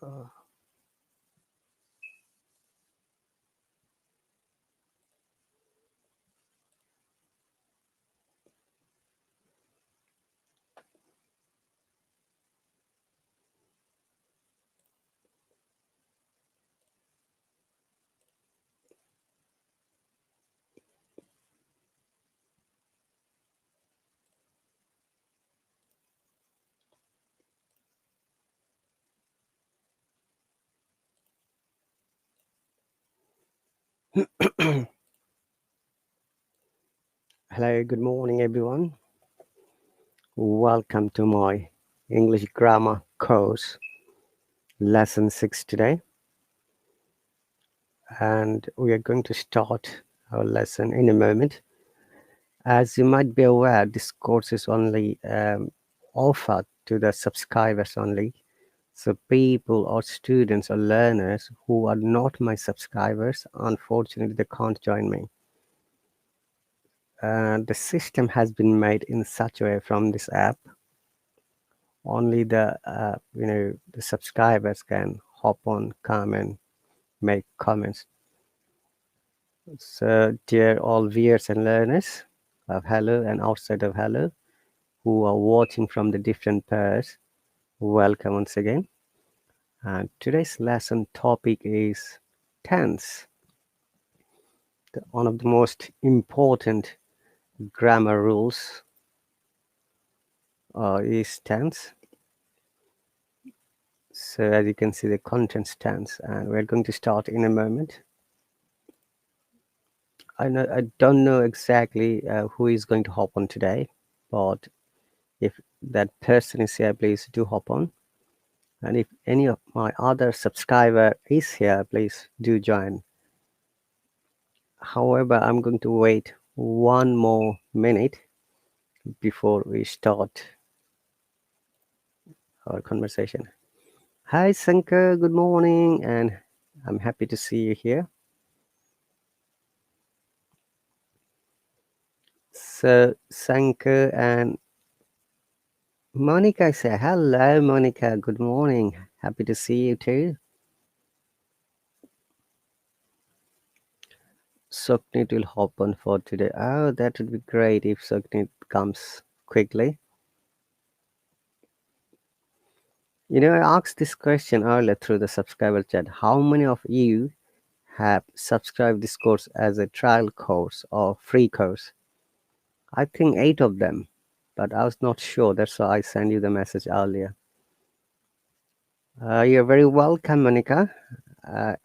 Uh, Hello, good morning, everyone. Welcome to my English grammar course, lesson 6 today. And we are going to start our lesson in a moment. As you might be aware, this course is only offered to the subscribers only. So people or students or learners who are not my subscribers, unfortunately, they can't join me. The system has been made in such a way from this app. Only the the subscribers can hop on, come and make comments. So, dear all viewers and learners of Hallo and outside of Hallo, who are watching from the different pairs, welcome once again. And today's lesson topic is tense. One of the most important grammar rules is tense. So as you can see, the contents tense, and we're going to start in a moment. I don't know exactly who is going to hop on today, but if that person is here, please do hop on. And if any of my other subscriber is here, please do join. However, I'm going to wait one more minute before we start our conversation. Hi, Sankar. Good morning, and I'm happy to see you here. So, Sankar and Monica say hello, Monica. Good morning. Happy to see you too. Suknit will hop on for today. Oh, that would be great if Suknit comes quickly. You know, I asked this question earlier through the subscriber chat. How many of you have subscribed this course as a trial course or free course? I think 8 of them, but I was not sure. That's why I sent you the message earlier. You're very welcome, Monica.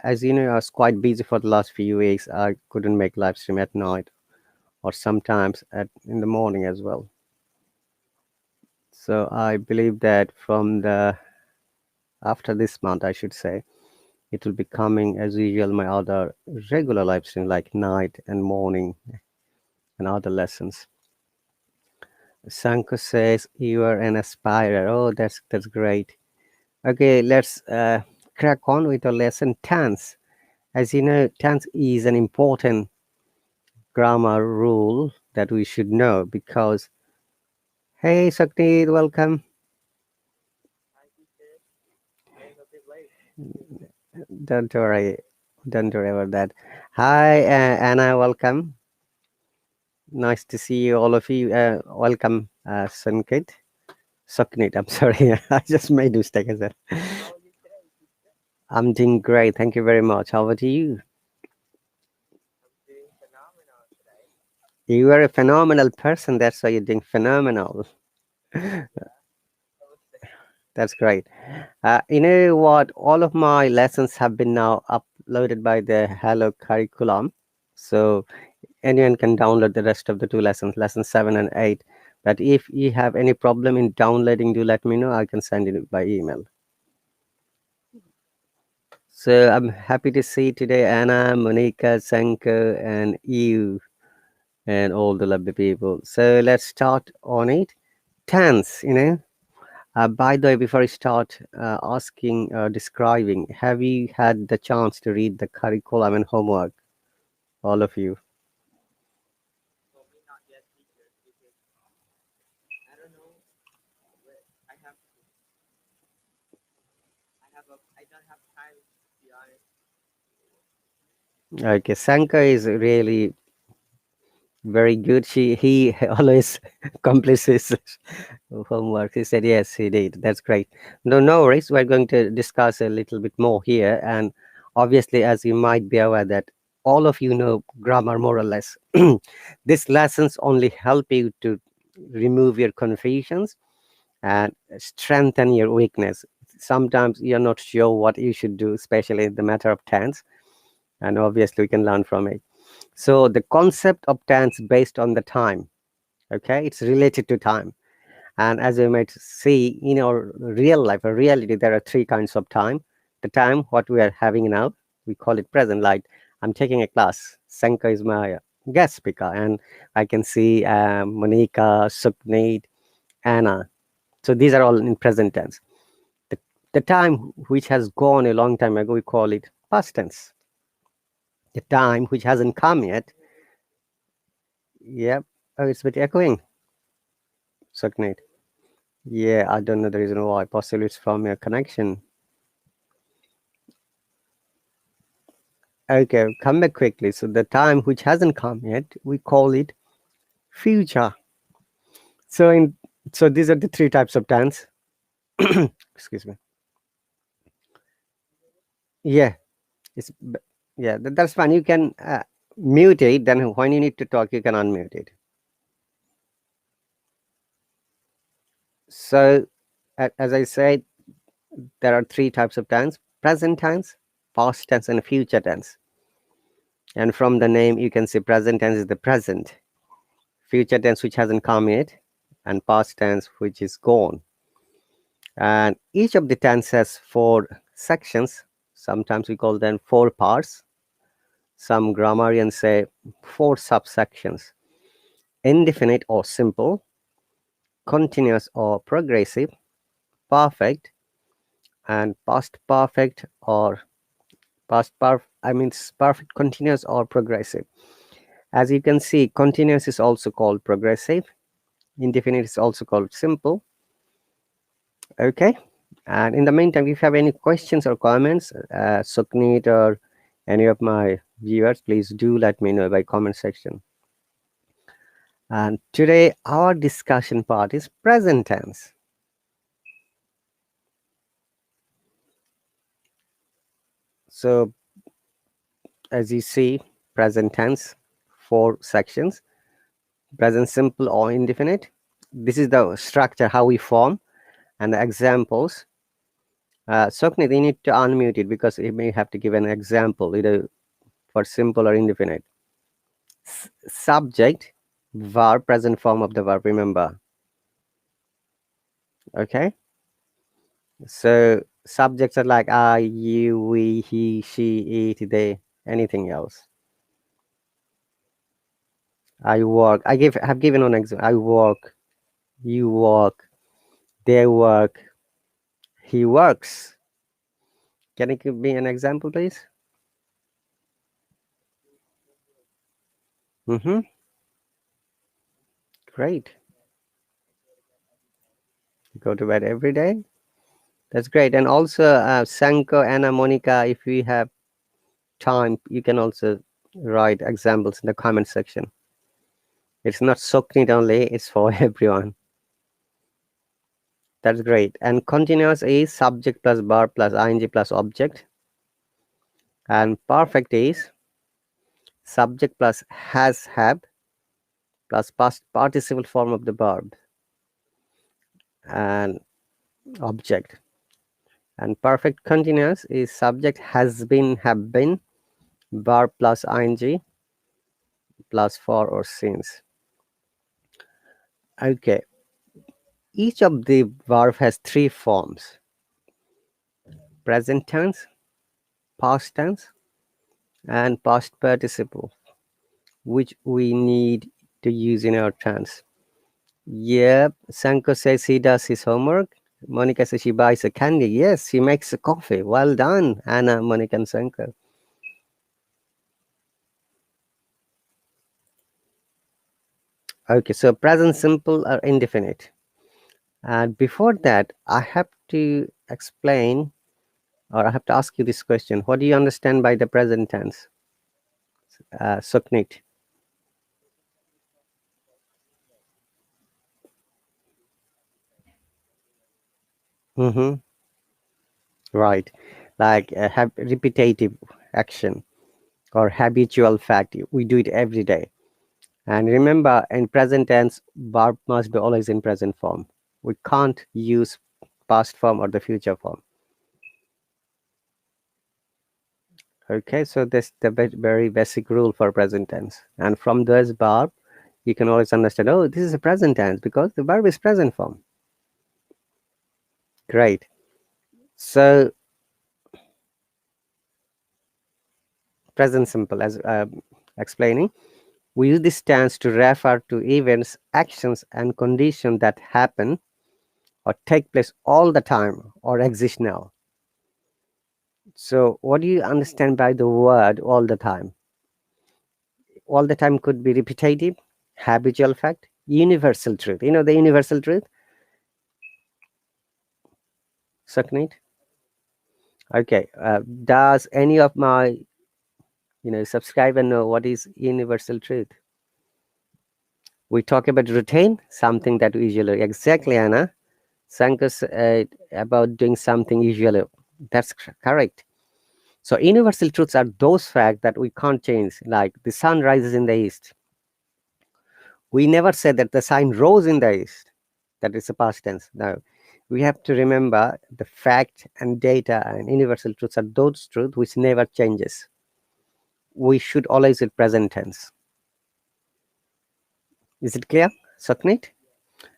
As you know, I was quite busy for the last few weeks. I couldn't make live stream at night or sometimes in the morning as well. So I believe that after this month, I should say, it will be coming as usual my other regular live stream like night and morning and other lessons. Sanko says you are an aspirer. Oh, that's great. Okay, let's crack on with our lesson tense. As you know, tense is an important grammar rule that we should know because, hey, Sakti, welcome. Don't worry, don't worry about that. Hi, Anna, welcome. Nice to see you, all of you. Welcome, Sunkit. Suknit, I'm sorry. I just made a mistake as well. I'm doing great. Thank you very much. How about you? You are a phenomenal person. That's why you're doing phenomenal. That's great. You know what? All of my lessons have been now uploaded by the Hello curriculum. So anyone can download the rest of the two lessons, lesson 7 and 8. But if you have any problem in downloading, do let me know. I can send it by email. So I'm happy to see today Anna, Monica, Sanko, and you, and all the lovely people. So let's start on it. Tense, you know. By the way, before I start asking, describing, have you had the chance to read the curriculum and homework? All of you. Okay, Sanka is really very good. He always completes his homework. He said yes, he did. That's great. No worries. We're going to discuss a little bit more here, and obviously, as you might be aware, that all of you know grammar more or less. These lessons only help you to remove your confusions and strengthen your weakness. Sometimes you're not sure what you should do, especially in the matter of tense, and obviously we can learn from it. So the concept of tense based on the time, okay, it's related to time. And as you might see in our real life or reality, there are three kinds of time. The time what we are having now, we call it present. Like I'm taking a class. Sanka is my guest speaker, and I can see Monica, Sukneet, Anna. So these are all in present tense. The, the time which has gone a long time ago, we call it past tense. The time which hasn't come yet, yep. Oh, it's a bit echoing, Sukneet. Yeah, I don't know the reason why. Possibly it's from your connection. Okay, come back quickly. So the time which hasn't come yet, we call it future. So in so these are the three types of tense. Excuse me. Yeah, it's yeah. That's fine. You can mute it. Then when you need to talk, you can unmute it. So as I said, there are three types of tense: present tense, past tense, and future tense. And from the name, you can see present tense is the present, future tense which hasn't come yet, and past tense which is gone. And each of the tense has four sections. Sometimes we call them four parts. Some grammarians say four subsections: indefinite or simple, continuous or progressive, perfect, and past perfect or perfect continuous or progressive. As you can see, continuous is also called progressive, indefinite is also called simple. Okay. And in the meantime, if you have any questions or comments, Sukneet or any of my viewers, please do let me know by comment section. And today, our discussion part is present tense. So, as you see, present tense, four sections: present simple or indefinite. This is the structure, how we form, and the examples. Sukneet, you need to unmute it because you may have to give an example, either for simple or indefinite. Subject, verb, present form of the verb, remember. Okay, so subjects are like I, you, we, he, she, it, they, anything else. I work, have given an example. I work, you work, they work, he works. Can you give me an example, please? Mm-hmm. Great. Go to bed every day. That's great. And also, Sanko, Anna, Monica, if we have time, you can also write examples in the comment section. It's not Sukneet only, it's for everyone. That's great. And continuous is subject plus verb plus ing plus object. And perfect is subject plus has, have plus past participle form of the verb and object. And perfect continuous is subject has been, have been, verb plus ing plus for or since. Okay. Each of the verb has three forms: present tense, past tense, and past participle, which we need to use in our tense. Yep, Sanko says he does his homework. Monica says she buys a candy. Yes, she makes a coffee. Well done, Anna, Monica, and Sanko. Okay, so present simple or indefinite. And before that, I have to explain Or I have to ask you this question. What do you understand by the present tense? Suknit. Mm-hmm. Right. Like a repetitive action or habitual fact. We do it every day. And remember, in present tense, verb must be always in present form. We can't use past form or the future form. Okay, so that's the very basic rule for present tense. And from this verb, you can always understand, oh, this is a present tense because the verb is present form. Great. So present simple, as explaining, we use this tense to refer to events, actions, and conditions that happen or take place all the time or exist now. So, what do you understand by the word all the time? All the time could be repetitive, habitual fact, universal truth. You know the universal truth, Saknit? Okay. Does any of my subscriber know what is universal truth? We talk about routine, something that we usually exactly, Anna. Sankas about doing something usually. That's correct. So universal truths are those facts that we can't change, like the sun rises in the east. We never said that the sun rose in the east. That is a past tense. No, we have to remember the fact and data and universal truths are those truths which never changes. We should always use present tense. Is it clear, Satnit?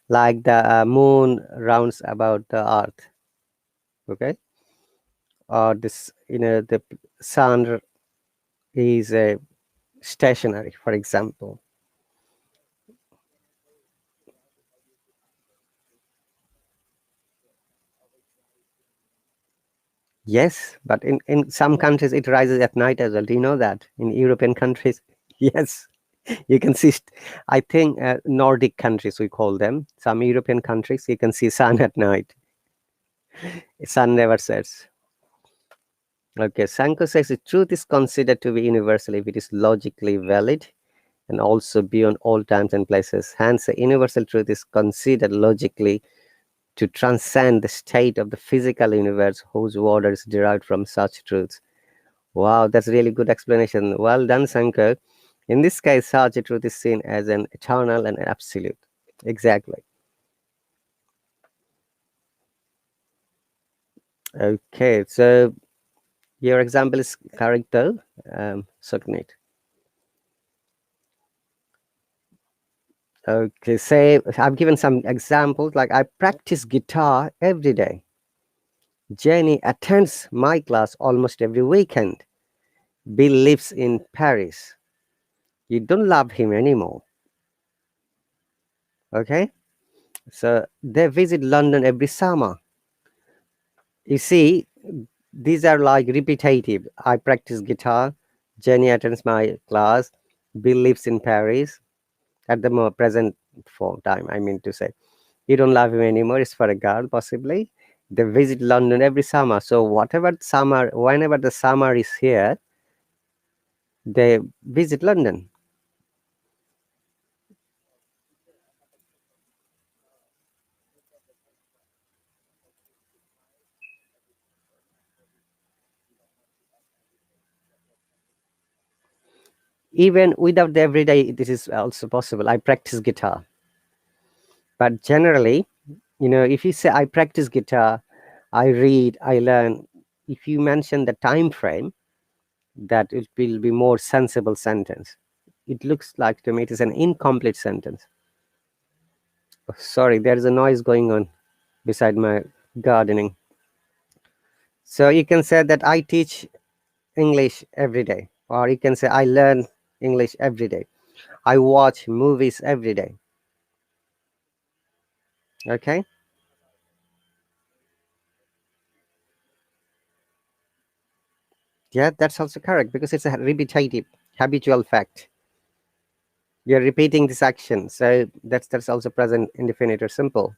Like the moon rounds about the earth, okay? Or this, the sun is stationary, for example. Yes, but in some countries it rises at night as well. Do you know that? In European countries, yes, you can see. I think Nordic countries we call them. Some European countries you can see sun at night. Sun never sets. Okay, Sanko says the truth is considered to be universal if it is logically valid and also beyond all times and places. Hence, the universal truth is considered logically to transcend the state of the physical universe whose order is derived from such truths. Wow, that's really good explanation. Well done, Sankar. In this case, such a truth is seen as an eternal and an absolute. Exactly. Okay, so your example is correct though, Suknit. Okay, say I've given some examples like I practice guitar every day. Jenny attends my class almost every weekend. Bill lives in Paris. You don't love him anymore. Okay, so they visit London every summer. You see, these are like repetitive. I practice guitar. Jenny attends my class. Bill lives in Paris at the more present form time. I mean to say, you don't love him anymore. It's for a girl, possibly. They visit London every summer. So whatever summer, whenever the summer is here, they visit London. Even without the everyday, this is also possible. I practice guitar, but generally, if you say I practice guitar, I read, I learn. If you mention the time frame, that it will be more sensible sentence. It looks like to me it is an incomplete sentence. Oh, sorry, there is a noise going on beside my gardening. So you can say that I teach English every day, or you can say I learn English every day. I watch movies every day. Okay, yeah, that's also correct because it's a repetitive, habitual fact. You're repeating this action, so that's also present indefinite or simple.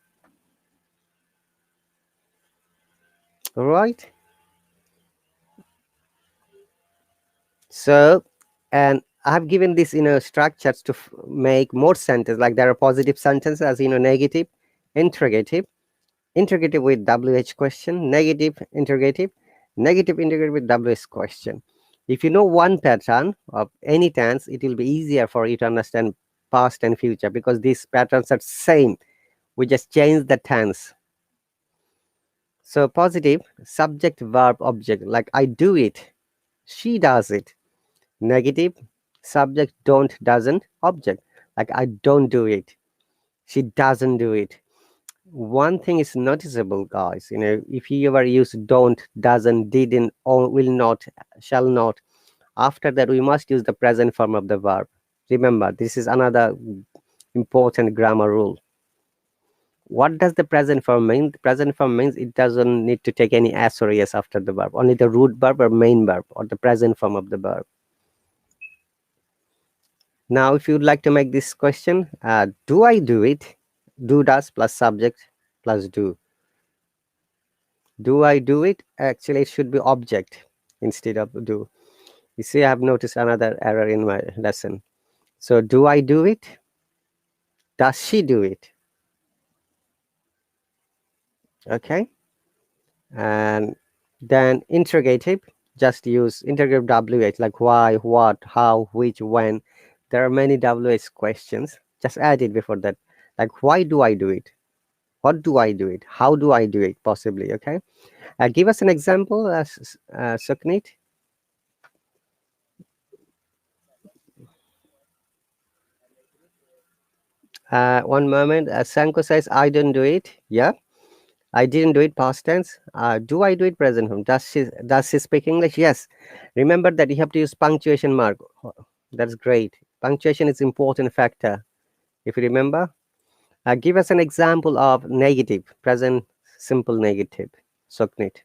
All right. So, and I've given this, structures to make more sentences. Like there are positive sentences, as negative, interrogative, interrogative with WH question, negative, interrogative, negative, interrogative with WH question. If you know one pattern of any tense, it will be easier for you to understand past and future, because these patterns are same. We just change the tense. So positive, subject, verb, object. Like I do it, she does it. Negative, subject, don't, doesn't, object. Like I don't do it, she doesn't do it. One thing is noticeable, guys. If you ever use don't, doesn't, didn't, or will not, shall not, after that we must use the present form of the verb. Remember, this is another important grammar rule. What does the present form mean? The present form means it doesn't need to take any s or es after the verb, only the root verb or main verb or the present form of the verb. Now, if you'd like to make this question, do I do it? Do, does plus subject plus do. Do I do it? Actually, it should be object instead of do. You see, I have noticed another error in my lesson. So, do I do it? Does she do it? Okay. And then interrogative, just use interrogative WH, like why, what, how, which, when. There are many WH questions. Just add it before that. Like, why do I do it? What do I do it? How do I do it? Possibly. Okay. Give us an example, Suknit. One moment. Sanko says, I didn't do it. Yeah. I didn't do it past tense. Do I do it present form? Does she speak English? Yes. Remember that you have to use punctuation mark. Oh, that's great. Punctuation is important factor. If you remember, give us an example of negative, present simple negative. Suknit.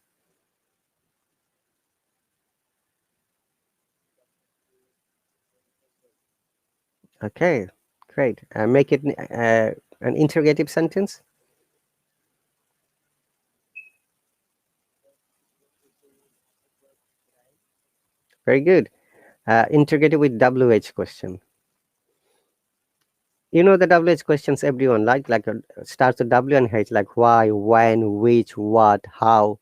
Okay, great. Make it an interrogative sentence. Very good. Interrogative with WH question. You know the WH questions everyone like starts with W and H, like why, when, which, what, how,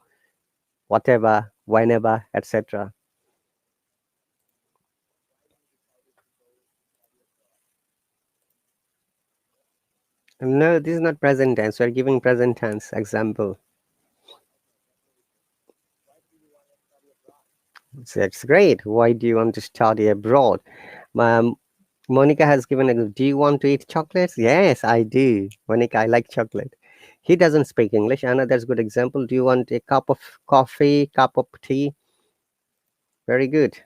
whatever, whenever, etc. No, this is not present tense. We're giving present tense example. So that's great. Why do you want to study abroad? Um, Monica has given a. Do you want to eat chocolates? Yes, I do. Monica, I like chocolate. He doesn't speak English. Another's good example. Do you want a cup of coffee, cup of tea? Very good.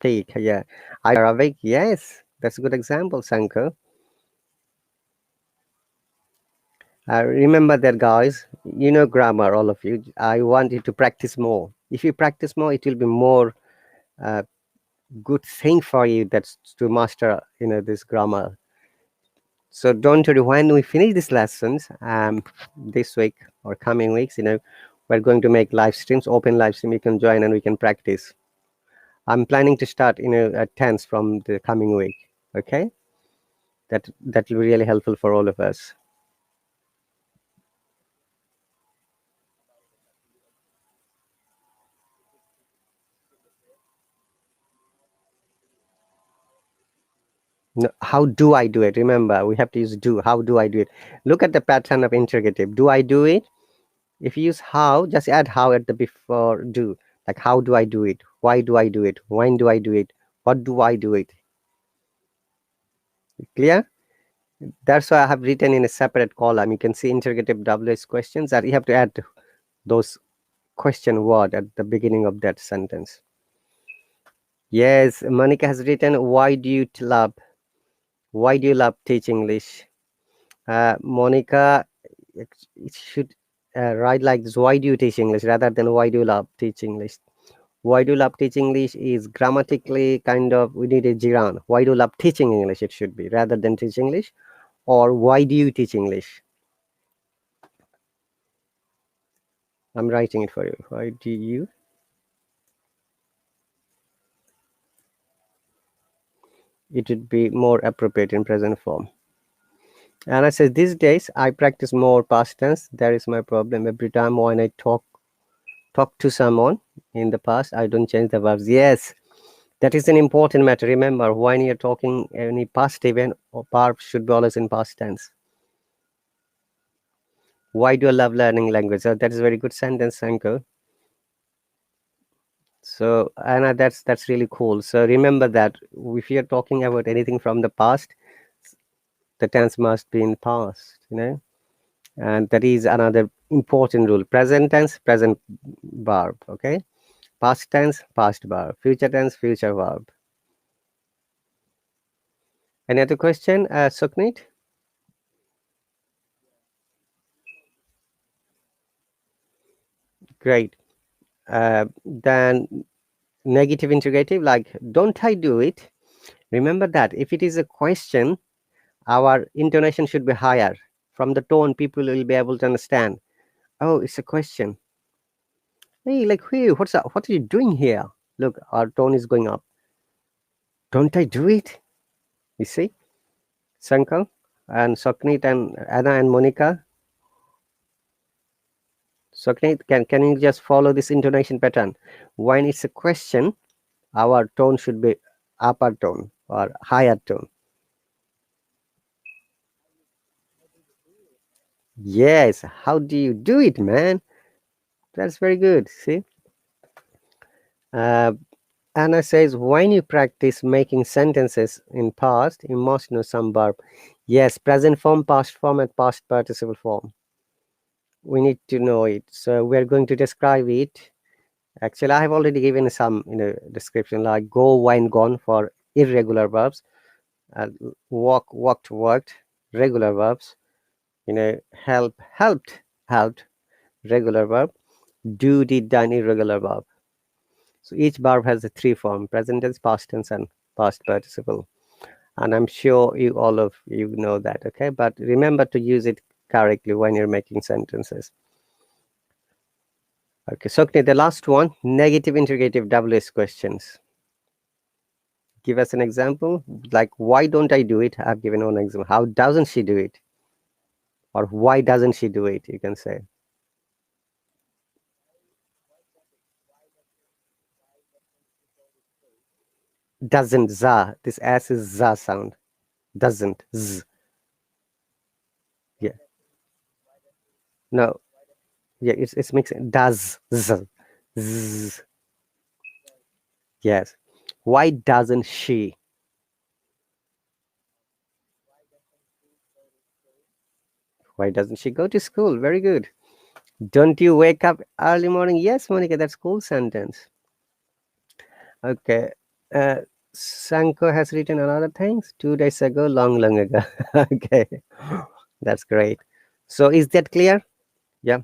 Tea, yeah. Arabic, yes. That's a good example, Sanko. Remember that, guys. You know grammar, all of you. I want you to practice more. If you practice more, it will be more uh, good thing for you. That's to master, this grammar. So don't worry. When we finish these lessons, this week or coming weeks, we're going to make live streams, open live stream. You can join and we can practice. I'm planning to start, at tense from the coming week. Okay, that will be really helpful for all of us. No, how do I do it? Remember, we have to use do. How do I do it? Look at the pattern of interrogative. Do I do it? If you use how, just add how at the before do. Like how do I do it? Why do I do it? When do I do it? What do I do it? Clear? That's why I have written in a separate column. You can see interrogative WH questions that you have to add those question word at the beginning of that sentence. Yes, Monica has written, why do you love teach English? Monica, it should write like this: why do you teach English, rather than why do you love teach English. Why do you love teach English is grammatically kind of, we need a gerund. Why do you love teaching English? It should be rather than teach English, or why do you teach English? I'm writing it for you. Why do you it would be more appropriate in present form. And I said, these days I practice more past tense. That is my problem. Every time when I talk to someone in the past, I don't change the verbs. Yes, that is an important matter. Remember, when you're talking any past event, or verb should be always in past tense. Why do I love learning language? That is a very good sentence, Uncle. So, Anna, that's really cool. So remember that if you're talking about anything from the past, the tense must be in past, and that is another important rule. Present tense, present verb, okay? Past tense, past verb. Future tense, future verb. Any other question, Suknit? Great. Then negative interrogative, like, don't I do it? Remember that if it is a question, our intonation should be higher. From the tone, people will be able to understand. Oh, it's a question. Hey, like, hey, what's up? What are you doing here? Look, our tone is going up. Don't I do it? You see, Sankar and Soknit and Anna and Monica. Soknit, can you just follow this intonation pattern? When it's a question, our tone should be upper tone or higher tone. Yes, how do you do it, man? That's very good. See, uh, Anna says, when you practice making sentences in past, you must know some verb. Yes, present form, past form, and past participle form. We need to know it. So we're going to describe it. Actually, I have already given some description, like go, wine, gone for irregular verbs, walk, walked, worked, regular verbs. Help, helped, helped, regular verb. Do, did, done, irregular verb. So each verb has the three form: present tense, past tense, and past participle. And I'm sure you all of you know that, okay? But remember to use it correctly when you're making sentences. Okay, so okay, the last one, negative interrogative WS questions. Give us an example, like, why don't I do it? I've given one example. How doesn't she do it? Or why doesn't she do it? You can say. Doesn't, za. This S is za sound. Doesn't, z. Yeah. No, yeah, it's mixing. Does, z. Z. Yes. Why doesn't she? Why doesn't she go to school? Very good. Don't you wake up early morning? Yes, Monica, that's cool sentence. Okay. Uh, Sanko has written another things 2 days ago, long ago. Okay. That's great. So is that clear? Yeah.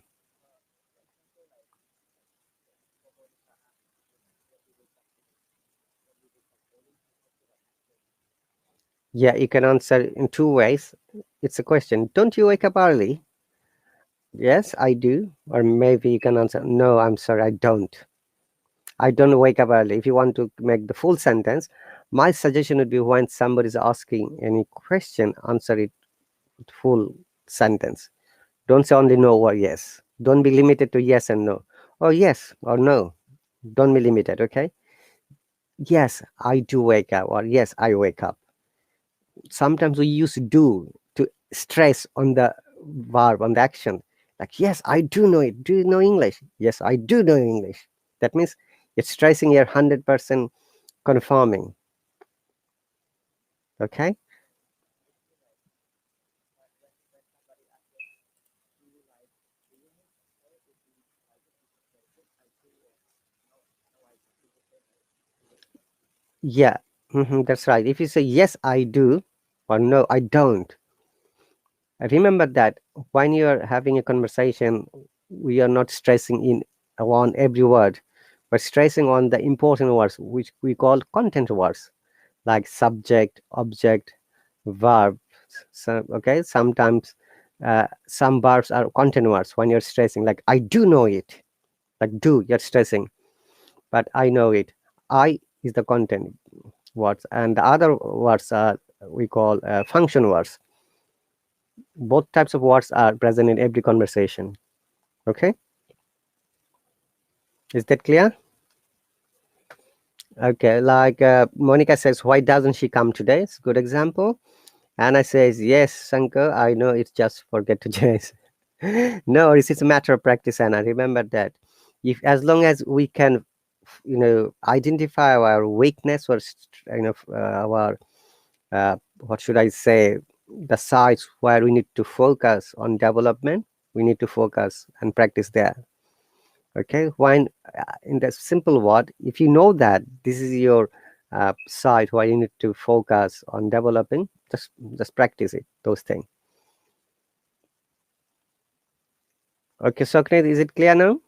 Yeah, you can answer in two ways. It's a question. Don't you wake up early? Yes, I do. Or maybe you can answer, no, I'm sorry, I don't. I don't wake up early. If you want to make the full sentence, my suggestion would be when somebody is asking any question, answer it with full sentence. Don't say only no or yes. Don't be limited to yes and no. Or yes or no. Don't be limited, okay? Yes, I do wake up, or yes, I wake up. Sometimes we use do to stress on the verb, on the action. Like, yes, I do know it. Do you know English? Yes, I do know English. That means it's stressing your 100% confirming. Okay? Yeah, that's right. If you say yes, I do, or no, I don't, remember that when you're having a conversation, we are not stressing in on every word, but stressing on the important words, which we call content words, like subject, object, verb. So, okay, sometimes some verbs are content words when you're stressing, like I do know it, like do, you're stressing, but I know it. I is the content. words, and the other words are we call function words. Both types of words are present in every conversation. Okay, is that clear? Okay, like Monica says, why doesn't she come today? It's a good example. Anna says, yes, Shankar, I know it's just forget to change. No, it's a matter of practice, Anna. Remember that. If as long as we can, identify our weakness or our what should I say, the sites where we need to focus on development, we need to focus and practice there. Okay, when in the simple word, if you know that this is your site where you need to focus on developing, just practice it, those things. Okay, Soknet, is it clear now?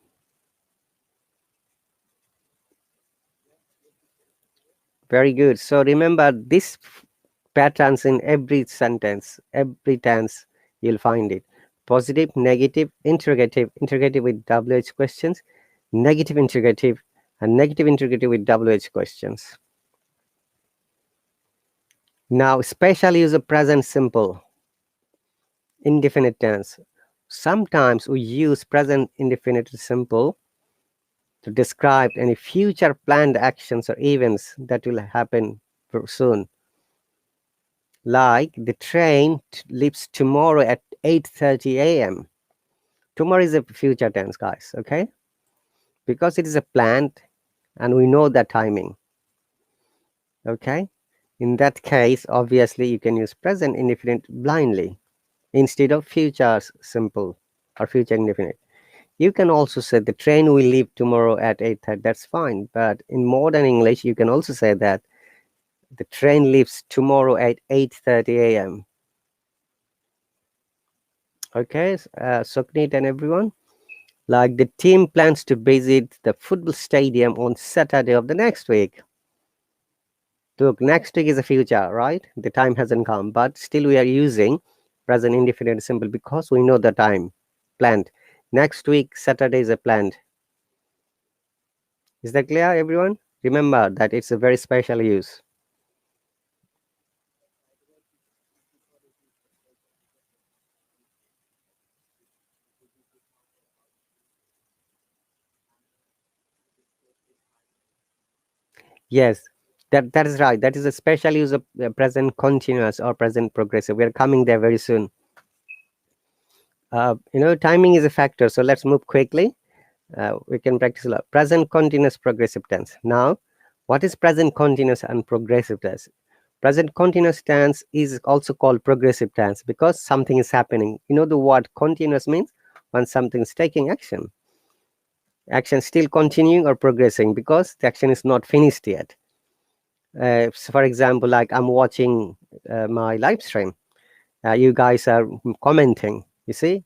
Very good. So remember this patterns in every sentence, every tense, you'll find it. Positive, negative, interrogative, interrogative with WH questions, negative interrogative, and negative interrogative with WH questions. Now, special use of present simple, indefinite tense. Sometimes we use present indefinite simple to describe any future planned actions or events that will happen soon. Like the train leaves tomorrow at 8:30 a.m. Tomorrow is a future tense, guys, okay? Because it is a planned and we know the timing, okay? In that case, obviously, you can use present indefinite blindly instead of future simple or future indefinite. You can also say the train will leave tomorrow at 8:30. That's fine. But in modern English, you can also say that the train leaves tomorrow at 8:30 a.m. Okay, Soknit and everyone. Like the team plans to visit the football stadium on Saturday of the next week. Look, next week is a future, right? The time hasn't come, but still we are using present indefinite simple because we know the time planned. Next week, Saturday is a planned. Is that clear, everyone? Remember that it's a very special use. Yes, that is right. That is a special use of present continuous or present progressive. We are coming there very soon. Timing is a factor, so let's move quickly. We can practice a lot. Present continuous progressive tense. Now, what is present continuous and progressive tense? Present continuous tense is also called progressive tense because something is happening. You know the word continuous means when something is taking action. Action still continuing or progressing because the action is not finished yet. So for example, like I'm watching my live stream. You guys are commenting. You see,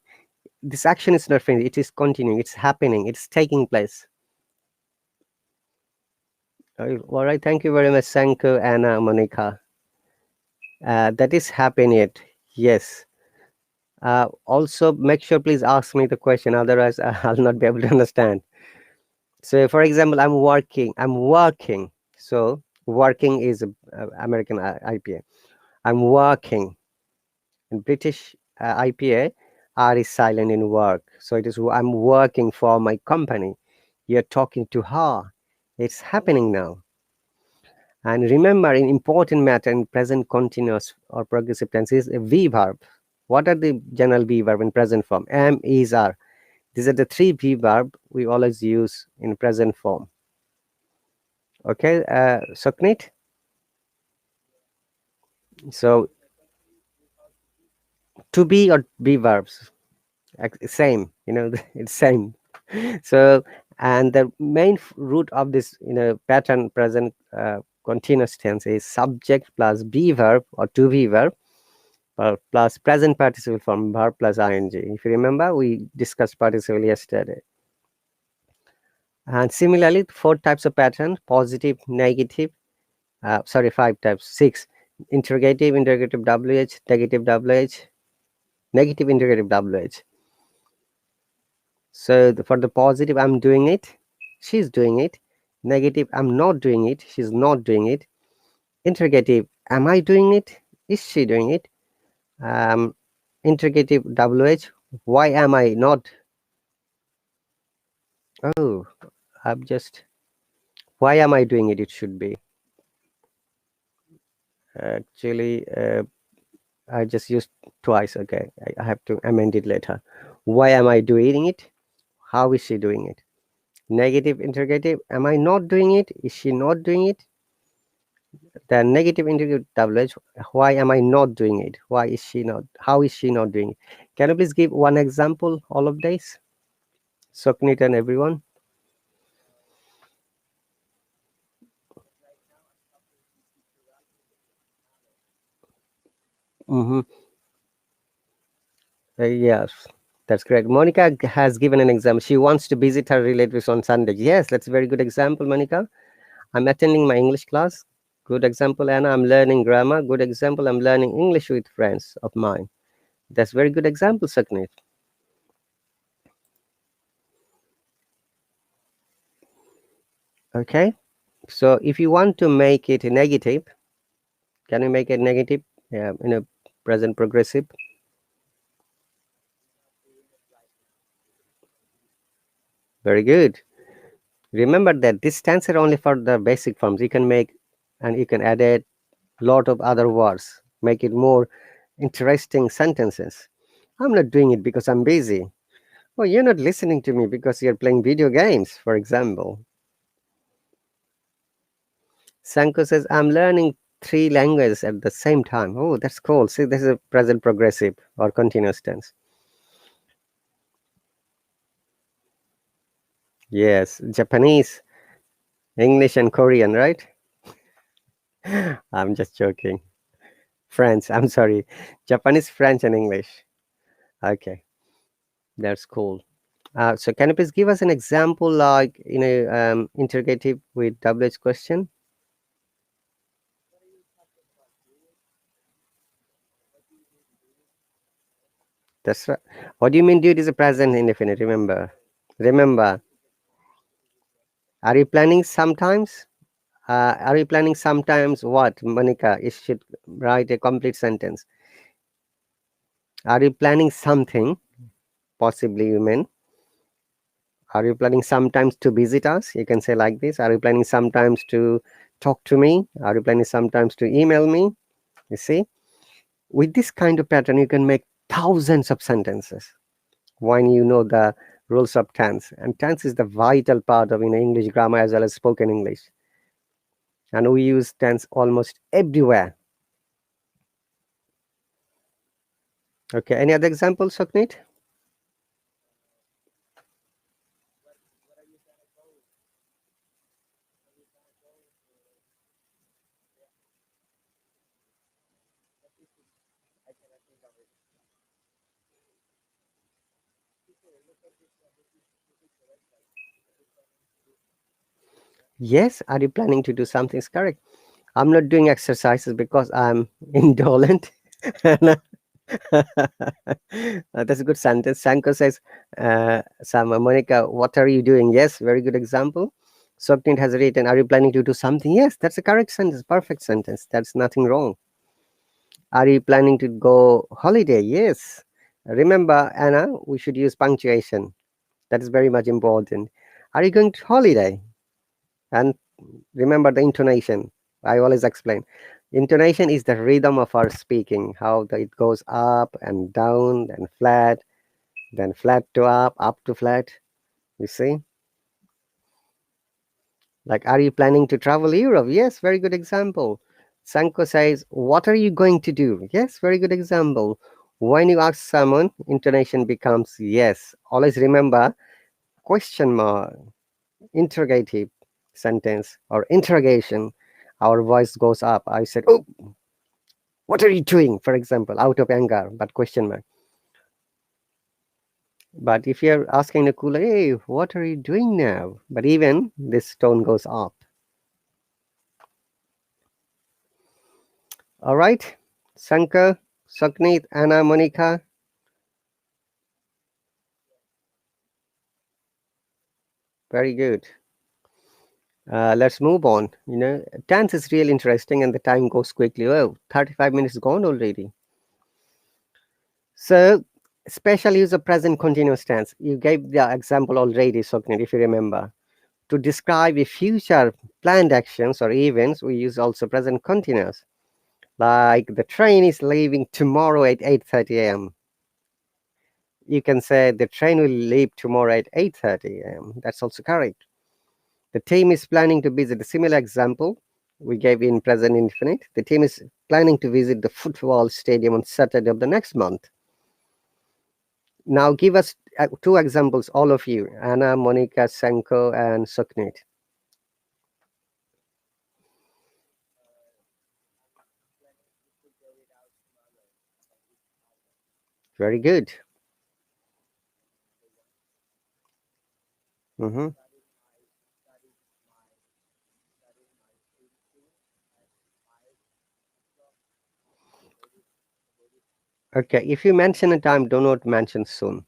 this action is not finished. It is continuing. It's happening. It's taking place. All right. Thank you very much, Sanko and Monica. That is happening. Yes. Also, make sure please ask me the question. Otherwise, I'll not be able to understand. So, for example, I'm working. I'm working. So, working is American IPA. I'm working. In British IPA, R is silent in work. So it is I'm working for my company. You're talking to her. It's happening now. And remember, an important matter in present continuous or progressive tense is a V verb. What are the general V verb in present form? Am, is, are. These are the three V verb we always use in present form. Okay, Suknit? So to be or be verbs, same, it's same. So, and the main root of this, pattern present continuous tense is subject plus be verb or to be verb plus present participle form verb plus ing. If you remember, we discussed participle yesterday. And similarly, four types of pattern: positive, negative, five types, six: interrogative, interrogative WH, negative WH, negative interrogative WH. So for the positive, I'm doing it, she's doing it. Negative, I'm not doing it, she's not doing it. Interrogative, am I doing it? Is she doing it? Um, Interrogative WH, why am I not? Oh, I'm just, why am I doing it? It should be. Actually, I just used twice. Okay, I have to amend it later. Why am I doing it? How is she doing it? Negative interrogative, am I not doing it? Is she not doing it? The negative interrogative WH, why am I not doing it? Why is she not? How is she not doing it? Can you please give one example, all of this? Soknit and everyone. Mm-hmm. Yes, that's correct. Monica has given an example. She wants to visit her relatives on Sunday. Yes, that's a very good example, Monica. I'm attending my English class. Good example, Anna. I'm learning grammar. Good example. I'm learning English with friends of mine. That's very good example, Saknit. Okay. So if you want to make it negative, can you make it negative in a present progressive? Very good. Remember that this stands are only for the basic forms. You can make and you can add a lot of other words, make it more interesting sentences. I'm not doing it because I'm busy. Oh, you're not listening to me because you're playing video games, for example. Sanko says, I'm learning three languages at the same time. Oh, that's cool. See, this is a present progressive or continuous tense. Yes, Japanese, English, and Korean, right? I'm just joking. French, I'm sorry. Japanese, French, and English. Okay, that's cool. So can you please give us an example like interrogative with WH question? That's right. What do you mean dude is a present indefinite? Remember. Are you planning sometimes? Are you planning sometimes what, Monica? You should write a complete sentence. Are you planning something? Possibly you mean. Are you planning sometimes to visit us? You can say like this. Are you planning sometimes to talk to me? Are you planning sometimes to email me? You see? With this kind of pattern, you can make thousands of sentences when you know the rules of tense. And tense is the vital part of English grammar as well as spoken English. And we use tense almost everywhere. Okay, any other examples, Soknit? Yes, are you planning to do something? Is correct. I'm not doing exercises because I'm indolent. That's a good sentence. Sanko says, Sama, Monica, what are you doing? Yes, very good example. Soknit has written, are you planning to do something? Yes, that's a correct sentence, perfect sentence. That's nothing wrong. Are you planning to go holiday? Yes. Remember, Anna, we should use punctuation. That is very much important. Are you going to holiday? And remember the intonation. I always explain. Intonation is the rhythm of our speaking, how it goes up and down, then flat to up to flat. You see? Like, are you planning to travel Europe? Yes, very good example. Sanko says, what are you going to do? Yes, very good example. When you ask someone, intonation becomes yes. Always remember question mark, interrogative sentence or interrogation. Our voice goes up. I said, oh, what are you doing? For example, out of anger, but question mark. But if you're asking the cooler, hey, what are you doing now? But even this tone goes up. All right, Shankar, Sakneet, Anna, Monica, very good. Let's move on. Tense is really interesting and the time goes quickly. Oh, 35 minutes gone already. So, special use of present continuous tense. You gave the example already, Soknit, if you remember. To describe a future planned actions or events, we use also present continuous. Like the train is leaving tomorrow at 8:30 a.m. You can say the train will leave tomorrow at 8:30 a.m. That's also correct. The team is planning to visit a similar example we gave in present infinite. The team is planning to visit the football stadium on Saturday of the next month. Now give us two examples, all of you, Anna, Monica, Senko, and Suknit. Very good. Hmm. Okay, if you mention a time, do not mention soon.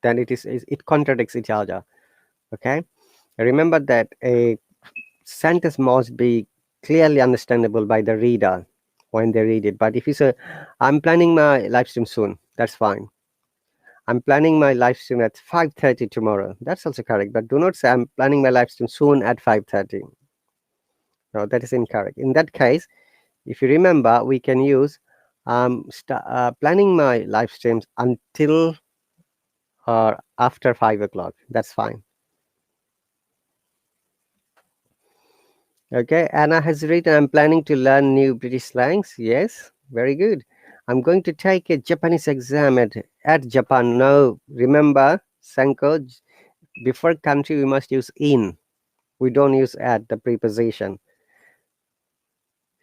Then it contradicts each other. Okay, remember that a sentence must be clearly understandable by the reader when they read it. But if you say, "I'm planning my live stream soon," that's fine. I'm planning my live stream at 5:30 tomorrow. That's also correct. But do not say I'm planning my live stream soon at 5:30. No, that is incorrect. In that case, if you remember, we can use planning my live streams until or after 5 o'clock. That's fine. Okay, Anna has written, I'm planning to learn new British slangs. Yes, very good. I'm going to take a Japanese exam at Japan. No, remember, Sanko, before country, we must use in. We don't use at, the preposition.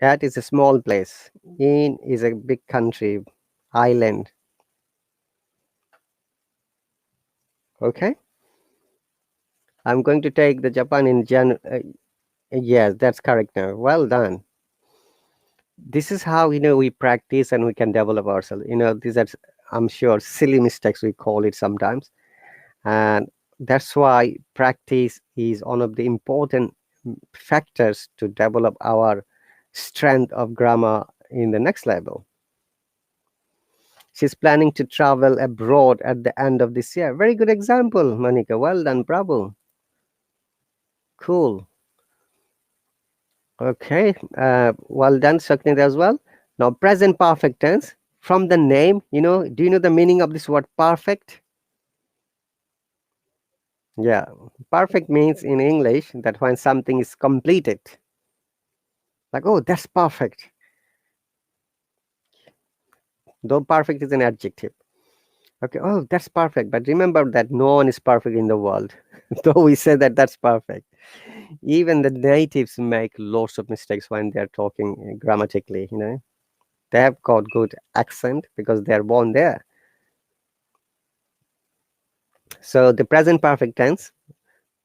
At is a small place. In is a big country, island. Okay, I'm going to take the Japan in yes, that's correct now. Well done. This is how we practice and we can develop ourselves. These are, I'm sure, silly mistakes we call it sometimes, and that's why practice is one of the important factors to develop our strength of grammar in the next level. She's planning to travel abroad at the end of this year. Very good example, Monica. Well done, bravo. Cool. Okay, well done, Saknit, as well. Now, present perfect tense. From the name, do you know the meaning of this word perfect? Yeah, perfect means in English that when something is completed, like, oh, that's perfect. Though perfect is an adjective. Okay, oh, that's perfect. But remember that no one is perfect in the world. Though we say that that's perfect. Even the natives make lots of mistakes when they're talking grammatically. They have got good accent because they're born there. So the present perfect tense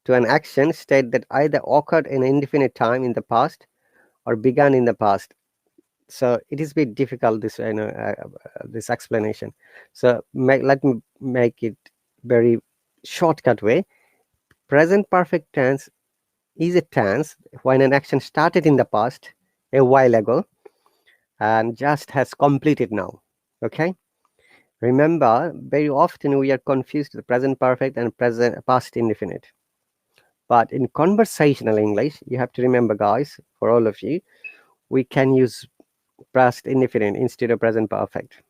to an action state that either occurred in an indefinite time in the past or began in the past. So it is a bit difficult, this explanation. So let me make it very shortcut way. Present perfect tense is a tense when an action started in the past a while ago and just has completed now. Okay. Remember, very often we are confused with present perfect and present past indefinite. But in conversational English, you have to remember, guys, for all of you, we can use past indefinite instead of present perfect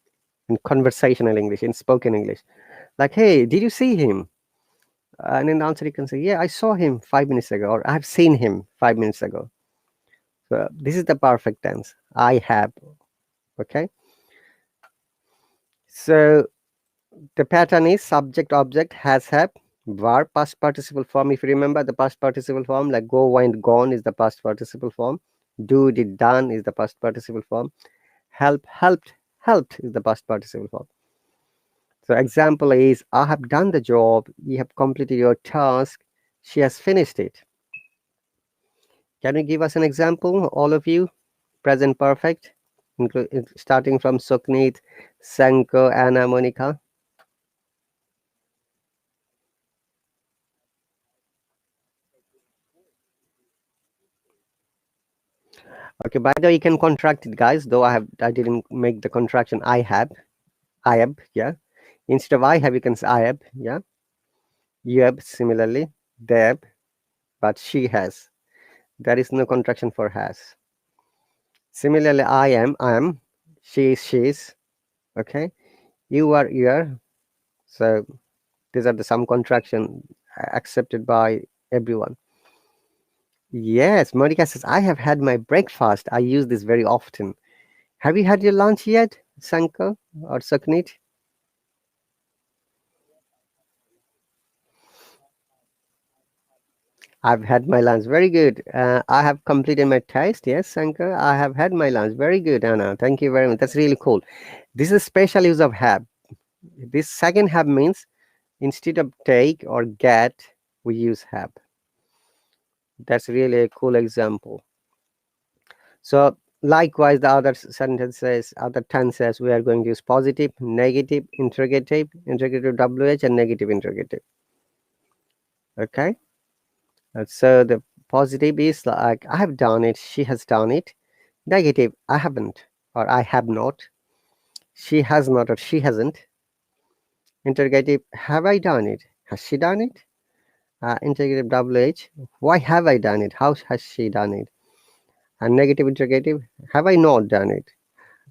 in conversational English, in spoken English. Like, hey, did you see him? And in answer, you can say, yeah, I saw him 5 minutes ago, or I've seen him 5 minutes ago. So this is the perfect tense. I have. Okay. So the pattern is subject, object, has, have, verb, past participle form. If you remember the past participle form, like go, went, gone is the past participle form. Do, did, done is the past participle form. Help, helped, helped is the past participle form. So example is, I have done the job, you have completed your task, she has finished it. Can you give us an example, all of you? Present perfect, starting from Suknit, Sanko, Anna, Monica. Okay, by the way, you can contract it, guys, though I didn't make the contraction. I have, yeah. Instead of I have, you can say I have, yeah. You have, similarly, they have, but she has. There is no contraction for has. Similarly, I am, she is, she's, okay. You are, you are. So these are the some contraction accepted by everyone. Yes, Monica says, I have had my breakfast. I use this very often. Have you had your lunch yet, Sanko or Saknit? I've had my lunch. Very good. I have completed my taste. Yes, Sanko. I have had my lunch. Very good, Anna. Thank you very much. That's really cool. This is special use of have. This second have means instead of take or get, we use have. That's really a cool example. So likewise, the other sentences, other tenses, we are going to use positive, negative, interrogative, interrogative WH, and negative interrogative. Okay. So the positive is like I have done it, she has done it. Negative, I haven't or I have not. She has not or she hasn't. Interrogative, have I done it? Has she done it? Interrogative WH, why have I done it? How has she done it? And negative interrogative, have I not done it?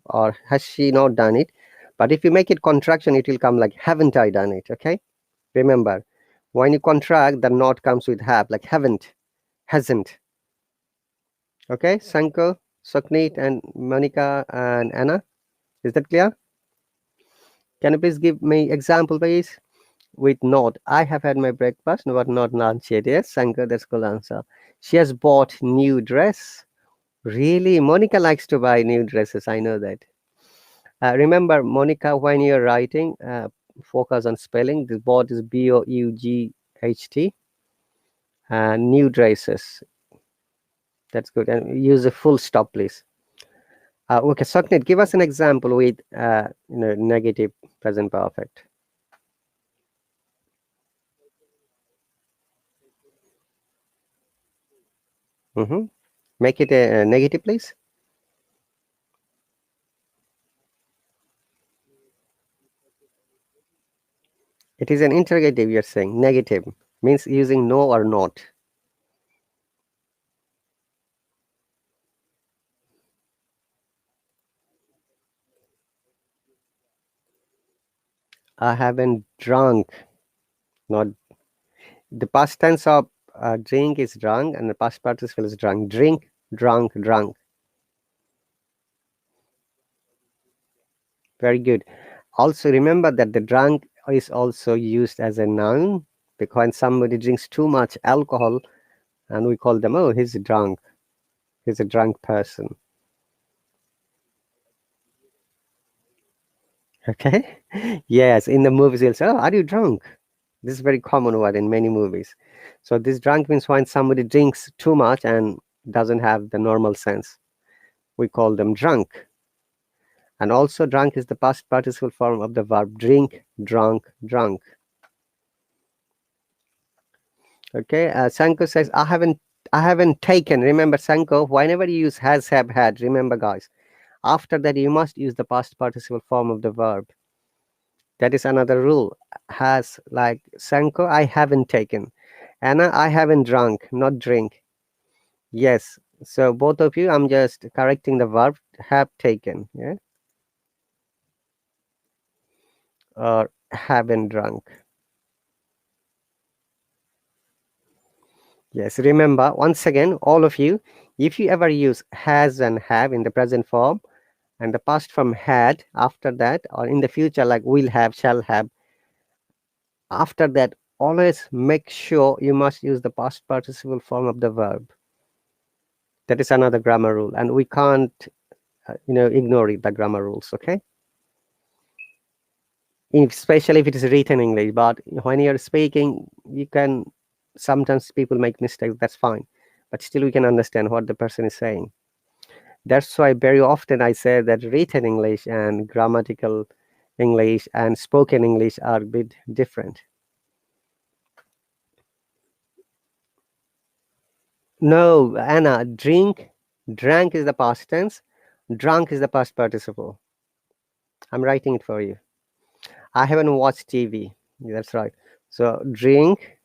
Or has she not done it? But if you make it contraction, it will come like haven't I done it? Okay. Remember, when you contract, the not comes with have, like haven't, hasn't. Okay, Sanko, Sokneet, and Monica and Anna. Is that clear? Can you please give me example, please? With not, I have had my breakfast, but not lunch yet. Yes, Sanko, that's cool answer. She has bought new dress. Really, Monica likes to buy new dresses. I know that. Remember, Monica, when you're writing, focus on spelling. This bought is Bought, and new dresses. That's good. And use a full stop, please. Okay, Soknet, give us an example with negative present perfect. Mm-hmm. Make it a negative, please. It is an interrogative, you're saying. Negative means using no or not. I haven't drunk. Not the past tense of drink is drunk, and the past participle is drunk. Drink, drunk, drunk. Very good. Also remember that the drunk is also used as a noun because when somebody drinks too much alcohol and we call them, oh, he's drunk. He's a drunk person. Okay. Yes, in the movies they'll say, oh, are you drunk? This is a very common word in many movies. So this drunk means when somebody drinks too much and doesn't have the normal sense. We call them drunk. And also drunk is the past participle form of the verb drink, drunk, drunk. Okay. Sanko says, I haven't taken. Remember, Sanko, whenever you use has, have, had, remember, guys, after that you must use the past participle form of the verb. That is another rule. Has, like Sanko, I haven't taken. Anna, I haven't drunk, not drink. Yes. So both of you, I'm just correcting the verb have taken, yeah, or haven't drunk. Yes. Remember, once again, all of you, if you ever use has and have in the present form and the past form had after that, or in the future like will have, shall have, after that, always make sure you must use the past participle form of the verb. That is another grammar rule, and we can't, ignore it, the grammar rules. Okay, especially if it is written English. But when you're speaking, you can sometimes people make mistakes. That's fine, but still we can understand what the person is saying. That's why very often I say that written English and grammatical English and spoken English are a bit different. No, Anna, drink, Drank is the past tense. Drunk is the past participle. I'm writing it for you. I haven't watched TV. That's right. So drink,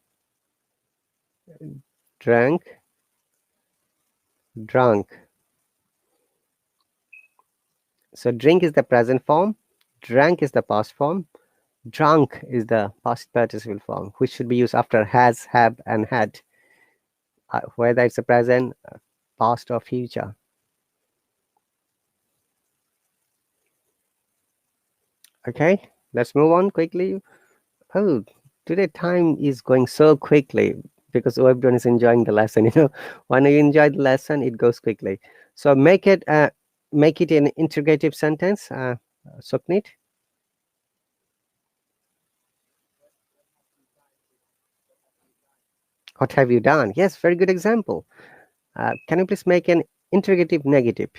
drank, drunk. So drink is the present form. Drank is the past form. Drunk is the past participle form, which should be used after has, have, and had, whether it's a present, past, or future. Okay, let's move on quickly. Oh, today time is going so quickly because everyone is enjoying the lesson. When you enjoy the lesson, it goes quickly. So make it an interrogative sentence. Suknit, what have you done? Yes, very good example. Can you please make an interrogative negative?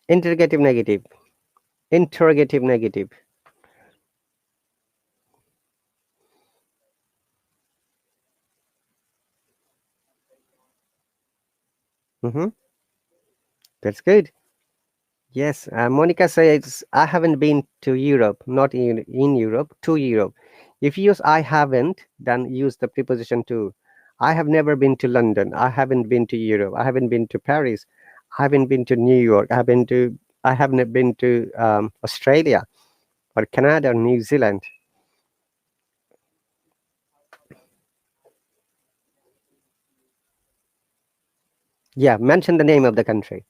Interrogative negative. Interrogative negative. Mm-hmm. That's good. Yes, Monica says, I haven't been to Europe, not in Europe, to Europe. If you use I haven't, then use the preposition to. I have never been to London. I haven't been to Europe. I haven't been to Paris. I haven't been to New York. I haven't been to Australia or Canada or New Zealand. Yeah, mention the name of the country.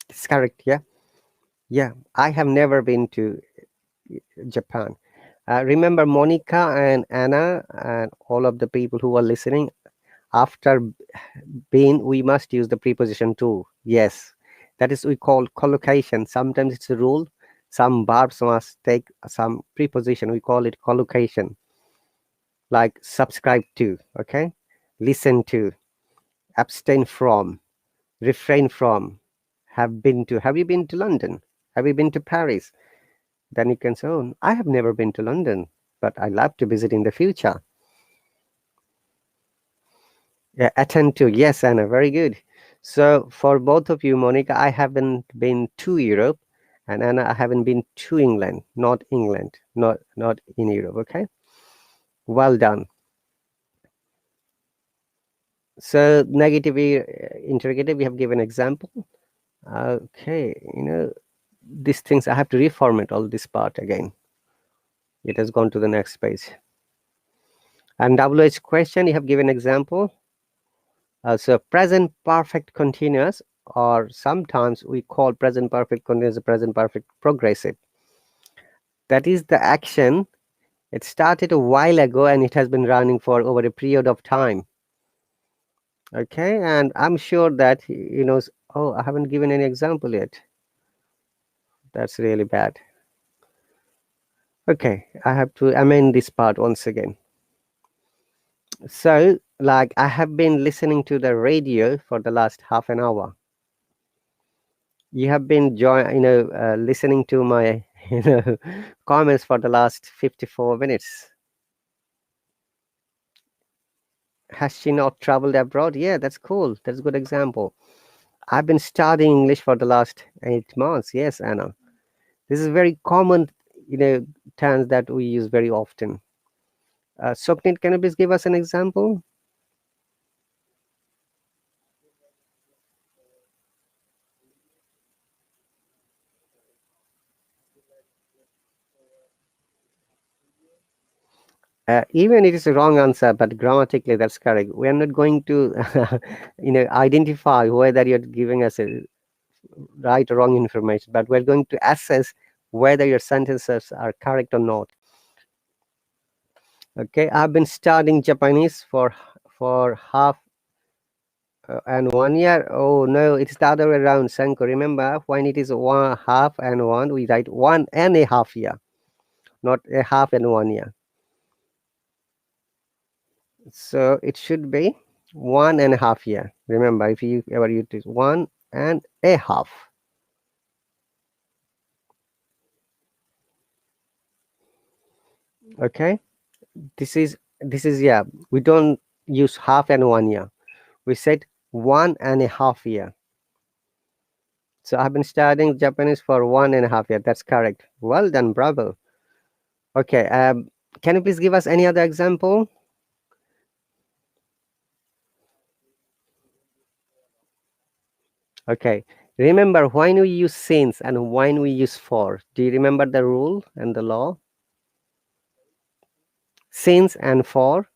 It's correct, yeah. Yeah, I have never been to Japan. Remember Monica and Anna and all of the people who are listening. After been, we must use the preposition to. Yes, that is we call collocation. Sometimes it's a rule. Some verbs must take some preposition. We call it collocation, like subscribe to. Okay, listen to, abstain from, refrain from, have been to. Have you been to London? Have you been to Paris? Then you can say, oh, I have never been to London, but I love to visit in the future. Yeah, attend to. Yes, Anna, very good. So for both of you, Monica, I haven't been to Europe, and Anna, I haven't been to England, not in Europe. Okay, well done. So negative, interrogative. We have given example. Okay, these things I have to reformat all this part again. It has gone to the next page. And WH question, you have given example. So present perfect continuous, or sometimes we call present perfect continuous present perfect progressive. That is the action. It started a while ago and it has been running for over a period of time. Okay, and I'm sure that he knows. Oh, I haven't given any example yet. That's really bad. Okay, I have to amend this part once again. So, like, I have been listening to the radio for the last half an hour. You have been listening to my comments for the last 54 minutes. Has she not traveled abroad? Yeah, that's cool. That's a good example. I've been studying English for the last 8 months. Yes, Anna. This is very common, terms that we use very often. Soknit, can you please give us an example? Even it is a wrong answer, but grammatically that's correct. We are not going to, identify whether you're giving us a right or wrong information, but we're going to assess whether your sentences are correct or not. Okay, I've been studying Japanese for half and 1 year. Oh no, it's the other way around, Sanko. Remember, when it is 1.5 and 1, we write 1.5 year, not a half and 1 year. So it should be 1.5 year. Remember, if you ever use it, 1.5. Okay, this is yeah. We don't use half and 1 year. We said 1.5 year. So I've been studying Japanese for 1.5 year. That's correct. Well done, bravo. Okay, can you please give us any other example? Okay, remember when we use since and when we use for. Do you remember the rule and the law? Since and for.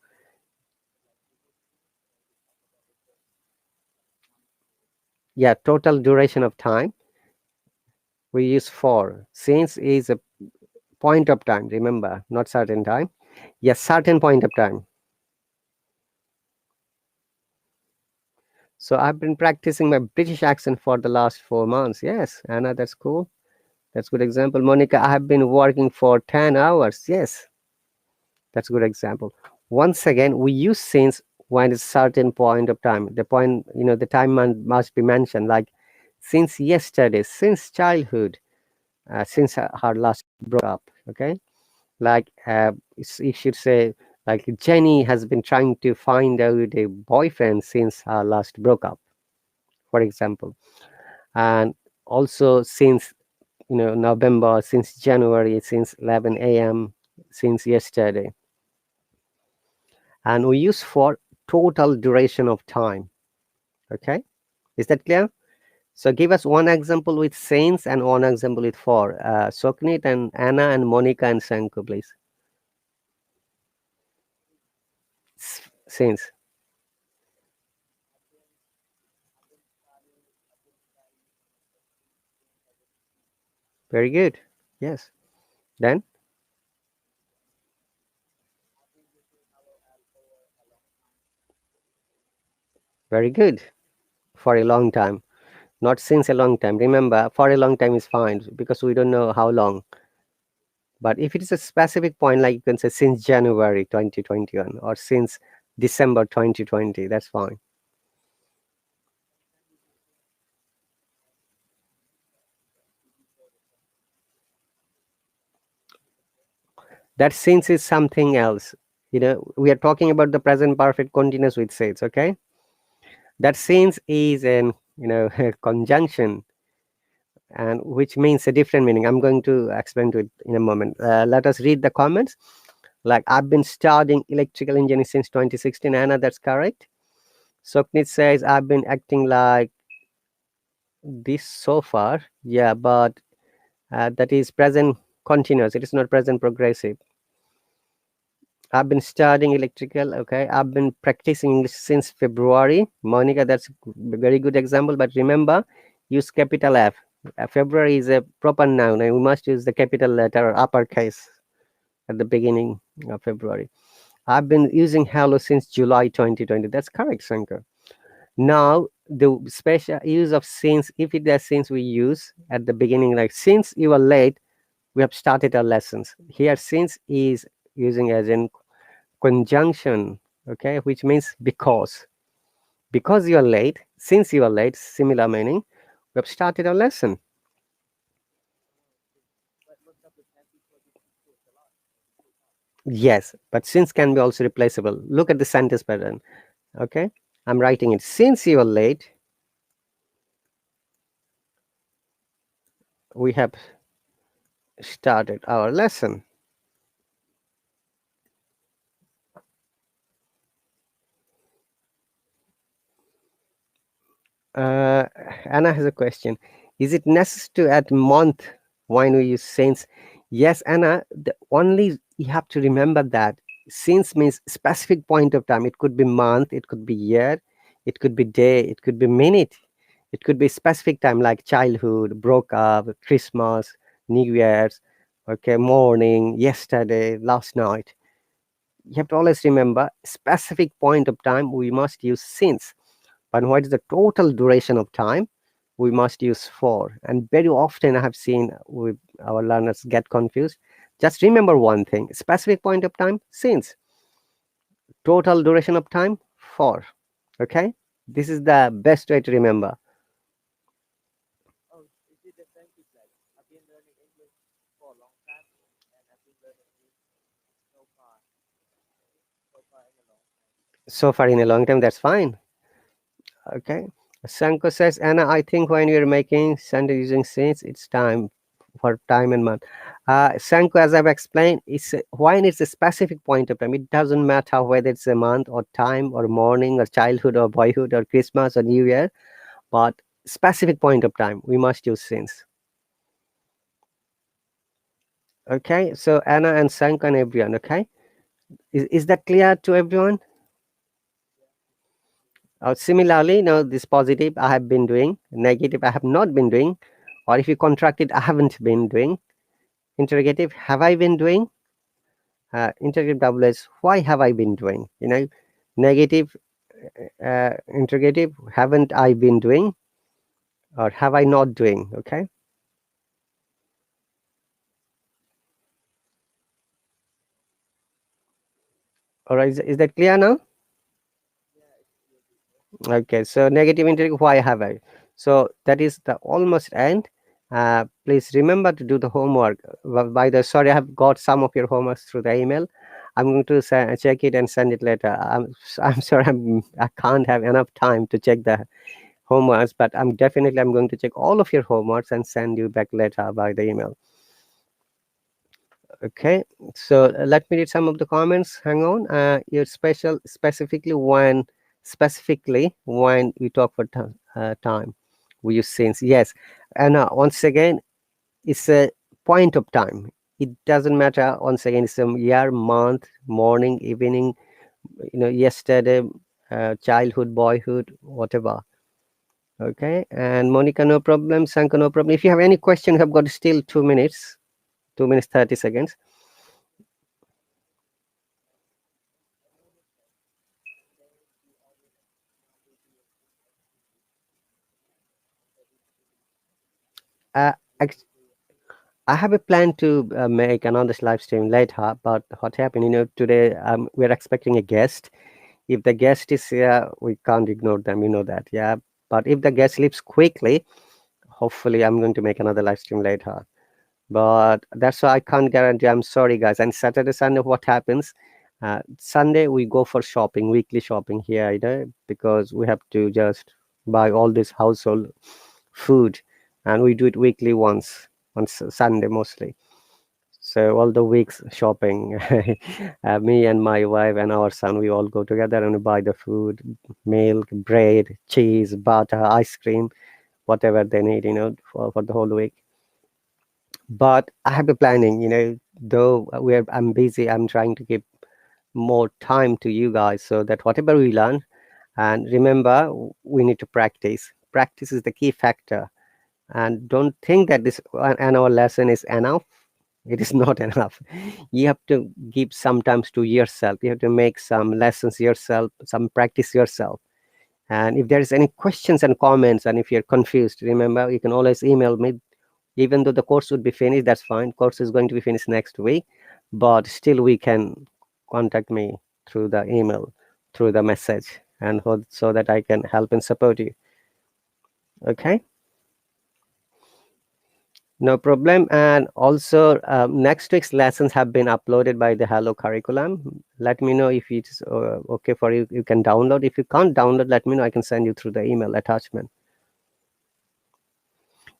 Yeah, total duration of time. We use for. Since is a point of time. Remember, not certain time. Yes, certain point of time. So I've been practicing my British accent for the last 4 months. Yes, Anna, that's cool. That's good example. Monica, I have been working for 10 hours. Yes, that's a good example. Once again, we use since when it's certain point of time. The point, the time must be mentioned, like since yesterday, since childhood, since her last broke up. Okay, like you should say, like Jenny has been trying to find out a boyfriend since her last broke up, for example, and also since November, since January, since 11 a.m., since yesterday. And we use for total duration of time. Okay, is that clear? So give us one example with since and one example with for. Soknit and Anna and Monica and Sanku, please. Since. Very good. Yes. Then, very good. For a long time. Not since a long time. Remember, for a long time is fine because we don't know how long. But if it is a specific point, like you can say since January 2021 or since December 2020, that's fine. That since is something else. We are talking about the present perfect continuous with since, okay? That since is an, a conjunction and which means a different meaning. I'm going to explain to it in a moment. Let us read the comments. Like, I've been studying electrical engineering since 2016. Anna, that's correct. Soknit says, I've been acting like this so far. Yeah, but that is present continuous. It is not present progressive. I've been studying electrical. Okay, I've been practicing English since February. Monica, that's a very good example. But remember, use capital F. February is a proper noun, and we must use the capital letter or uppercase at the beginning of February. I've been using Hello since July 2020. That's correct, Shankar. Now, the special use of since, if it is since we use at the beginning, like since you are late, we have started our lessons. Here, since is using as in conjunction, okay, which means because. Because you are late, since you are late, similar meaning, we have started our lesson. Yes, but since can be also replaceable. Look at the sentence pattern. Okay, I'm writing it. Since you are late, we have started our lesson. Uh, Anna has a question. Is it necessary to add month when we use since? Yes, Anna. The only you have to remember that since means specific point of time. It could be month, it could be year, it could be day, it could be minute, it could be specific time like childhood, broke up, Christmas, New Year's, okay, morning, yesterday, last night. You have to always remember specific point of time. We must use since. But what is the total duration of time? We must use for. And very often I have seen with our learners get confused. Just remember one thing: specific point of time, since; total duration of time, for. Okay, this is the best way to remember. So far in a long time, that's fine. Okay. Sanko says, Anna, I think when you're making Sunday using since it's time for time and month. Sanko, as I've explained, when it's a specific point of time. It doesn't matter whether it's a month or time or morning or childhood or boyhood or Christmas or New Year, but specific point of time, we must use since. Okay. So Anna and Sanko and everyone. Okay. Is that clear to everyone? Similarly, now this positive I have been doing, negative I have not been doing, or if you contract it, I haven't been doing. Interrogative, have I been doing? Interrogative double S, why have I been doing? Negative interrogative, haven't I been doing, or have I not doing? Okay. All right, is that clear now? Okay, so negative interrogative, why have I? So that is the almost end. Please remember to do the homework. By the sorry, I have got some of your homeworks through the email. I'm going to check it and send it later. I'm sorry, I can't have enough time to check the homeworks, but I'm going to check all of your homeworks and send you back later by the email. Okay, so let me read some of the comments. Hang on. You're specifically when we talk for time, we use since. Yes, and once again, it's a point of time. It doesn't matter. Once again, it's a year, month, morning, evening. Yesterday, childhood, boyhood, whatever. Okay, and Monica, no problem. Sanka, no problem. If you have any question, you have got still 2 minutes, 2 minutes 30 seconds. Uh, I have a plan to make another live stream later, but what happened, today we're expecting a guest. If the guest is here, we can't ignore them, that, yeah. But if the guest leaves quickly, hopefully I'm going to make another live stream later. But that's why I can't guarantee. I'm sorry, guys. And Saturday, Sunday, what happens? Sunday we go for shopping, weekly shopping here, because we have to just buy all this household food, and we do it weekly once on Sunday mostly. So all the weeks shopping, me and my wife and our son, we all go together and buy the food, milk, bread, cheese, butter, ice cream, whatever they need, for the whole week. But I have a planning, though I'm busy, I'm trying to give more time to you guys so that whatever we learn, and remember, we need to practice. Practice is the key factor. And don't think that this an hour lesson is enough. It is not enough. You have to give sometimes to yourself. You have to make some lessons yourself, some practice yourself. And if there is any questions and comments, and if you're confused, remember, you can always email me. Even though the course would be finished, that's fine. Course is going to be finished next week, but still we can contact me through the email, through the message, and so that I can help and support you. Okay. No problem. And also, next week's lessons have been uploaded by the Hallo curriculum. Let me know if it's okay for you. You can download. If you can't download, let me know. I can send you through the email attachment.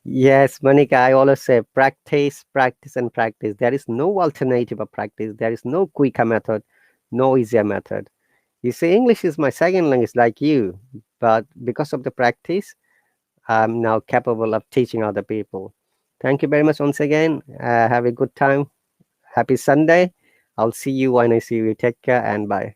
Yes, Monica, I always say practice, practice, and practice. There is no alternative of practice. There is no quicker method, no easier method. You see, English is my second language like you, but because of the practice, I'm now capable of teaching other people. Thank you very much once again. Have a good time. Happy Sunday. I'll see you when I see you. Take care and bye.